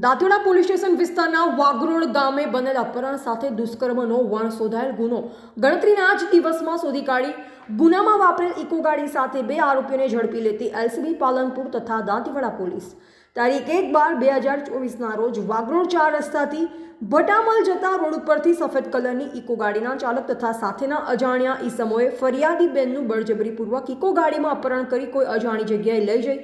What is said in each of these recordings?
Dantiwada police station વિસ્તારના વાગરોળ ગામે બનેલ અપહરણ સાથે દુષ્કર્મનો વણશોધાયેલ ગુનો ગણતરીના જ દિવસમાં શોધી કાઢી ગુનામાં વાપરેલ ઇકો ગાડી સાથે 2 આરોપીઓને ઝડપી લેતી એલસીબી પાલનપુર તથા દાંતીવાડા પોલીસ તારીખ 1/12/2024ના રોજ વાગરોળ 4 રસ્તાથી ભટામલ જતા રોડ ઉપરથી સફેદ કલરની ઇકો ગાડીના ચાલક તથા સાથેના અજાણ્યા ઈસમોએ ફરિયાદી બેનનું બળજબરીપૂર્વક ઇકો ગાડીમાં અપહરણ કરી કોઈ અજાણી જગ્યાએ લઈ જઈ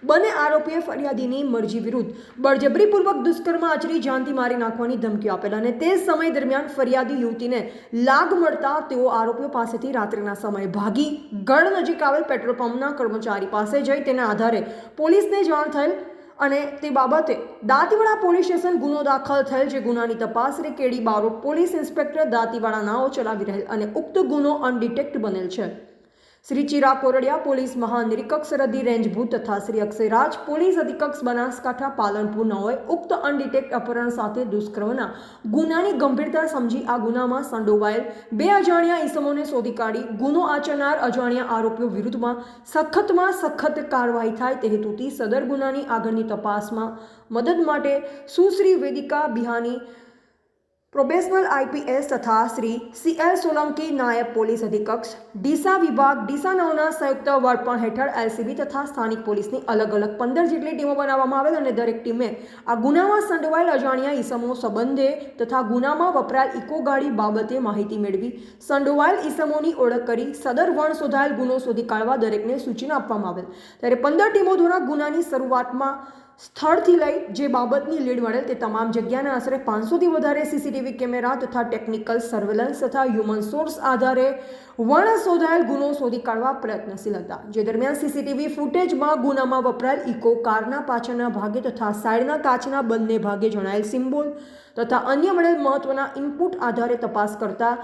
બંને આરોપીએ ફરિયાદીની મરજી વિરુદ્ધ બળજબરીપૂર્વક દુષ્કર્મ આચરી જાનથી મારી નાખવાની ધમકીઓ આપેલ અને તે સમય દરમિયાન ફરિયાદી યુવતીને લાગ મળતા તેઓ આરોપીઓ પાસેથી રાત્રિના સમયે ભાગી ગઢ નજીક આવેલ પેટ્રોલ પંપના કર્મચારી પાસે જઈ તેના આધારે પોલીસને જાણ થયેલ અને તે બાબતે દાંતીવાડા પોલીસ સ્ટેશન ગુનો દાખલ થયેલ જે ગુનાની તપાસ કેડી બારોટ પોલીસ ઇન્સ્પેક્ટર દાંતીવાડા નાઓ ચલાવી રહેલ અને ઉક્ત ગુનો અનડિટેક્ટ બનેલ છે। श्री चिराग कोरडिया पोलीस महानिरीक्षक सरहदी रेंज भूत तथा श्री अक्षयराज पोलीस अधीक्षक बनासकांठा पालनपुर नौए उक्त अनडिटेक्ट अपहरण साथे दुष्कर्मना गुनानी गंभीरता समझी आ गुनामां संडोवायेल 2 अजाण्या ईसमोने शोधी काढी गुनो आचरनार अजाण्या आरोपीओ विरुद्धमां सख्तमां सख्त कार्यवाही थाय ते हेतुथी सदर गुनानी આગળની તપાસમાં મદદ માટે સુશ્રી વેદિકા બિહાની प्रोबेशनल आईपीएस तथा श्री सीएल सोलंकी नायब पोलीस अधीक्षक डीसा विभाग डीसा नौना संयुक्त वडपण हेठळ एलसीबी तथा स्थानिक पोलीसनी अलग अलग 15 જેટલી ટીમો બનાવવામાં આવેલ અને દરેક ટીમે આ ગુનામાં સંડોવાયેલ અજાણ્યા ઈસમો સંબંધે તથા ગુનામાં વપરાયેલ ઇકો ગાડી બાબતે માહિતી મેળવી સંડોવાયેલ ઈસમોની ઓળખ કરી સદર વણ શોધાયેલ ગુનો શોધી કાઢવા દરેકને સૂચના આપવામાં આવેલ। ત્યારે 15 ટીમો દ્વારા ગુનાની શરૂઆતમાં સ્થળથી લઈ જે બાબતની લીડ મળેલ તે તમામ જગ્યાના આશરે 500થી વધારે સીસીટીવી કેમેરા તથા ટેકનિકલ સર્વેલન્સ તથા હ્યુમન સોર્સ આધારે વણ શોધાયેલ ગુનો શોધી કાઢવા પ્રયત્નશીલ હતા। જે દરમિયાન સીસીટીવી ફૂટેજમાં ગુનામાં વપરાયેલ ઇકો કારના પાછળના ભાગે તથા સાઈડના કાચના બંને ભાગે જણાયેલ સિમ્બોલ તથા અન્ય મળેલ મહત્વના ઇનપુટ આધારે તપાસ કરતા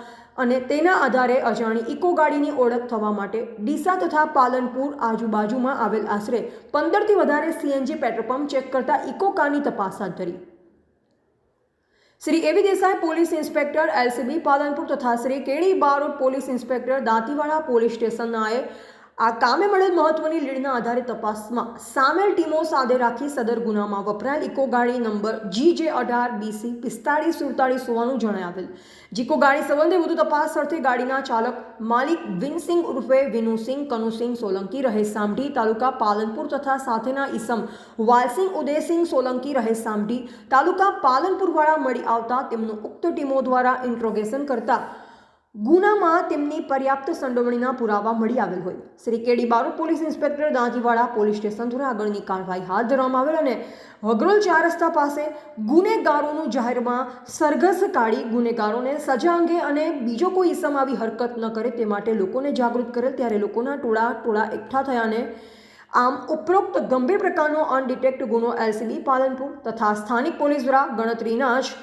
અને તેના આધારે અજાણી ઇકો ગાડીની ઓળખ થવા માટે ડીસા તથા પાલનપુર આજુબાજુમાં આવેલ આશરે 15થી વધારે સીએનજી પેટ્રોલ પંપ ચેક કરતા ઇકો કારની તપાસ હાથ ધરી। Shri A V Desai police inspector LCB Palanpur तथा Shri K D Barot police inspector Dantiwada police स्टेशननाए आ कामे મળેલ મહત્વની લીડના આધારે તપાસમાં સામેલ ટીમો સાથે રાખી સદર ગુનામાં વપરાયેલ ઇકો ગાડી નંબર GJ18BC 4547 હોવાનું જણાવેલ। ઇકો ગાડી સંબંધે વધુ તપાસ અર્થે ગાડીના ચાલક માલિક વિનસિંગ ઉર્ફે વિનુસિંગ કનુસિંગ સોલંકી રહે સામઢી તાલુકા પાલનપુર તથા સાથેના ઈસમ વાલસિંગ ઉદયસિંગ સોલંકી રહે સામઢી તાલુકા પાલનપુરવાળા મળી આવતા તેમનું ઉક્ત ટીમો દ્વારા ઇન્ટ્રોગેશન કરતા ગુનામાં તેમની પર્યાપ્ત સંડોવણીના પુરાવા મળી આવેલ હોય। Shri K D Barot police inspector Dantiwada police station દ્વારા આગળની કાર્યવાહી હાથ ધરવામાં આવેલ અને વગરોલ 4 રસ્તા પાસે ગુનેગારોનું જાહેરમાં સરઘસ કાઢી ગુનેગારોને સજા અંગે અને બીજો કોઈ ઈસમ આવી હરકત ન કરે તે માટે લોકોને જાગૃત કરેલ। ત્યારે લોકોના ટોળા એકઠા થયા અને આમ ઉપરોક્ત ગંભીર પ્રકારનો અનડિટેક્ટ ગુનો એલસીબી પાલનપુર તથા સ્થાનિક પોલીસ દ્વારા ગણતરીના જ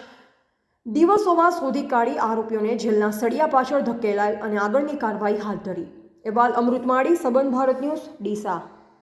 દિવસોમાં શોધી કાઢી આરોપીઓને જેલના સળિયા પાછળ ધકેલાયેલ અને આગળની કાર્યવાહી હાથ ધરી। અહેવાલ અમૃત માળી, સંબંધ ભારત ન્યૂઝ, ડીસા।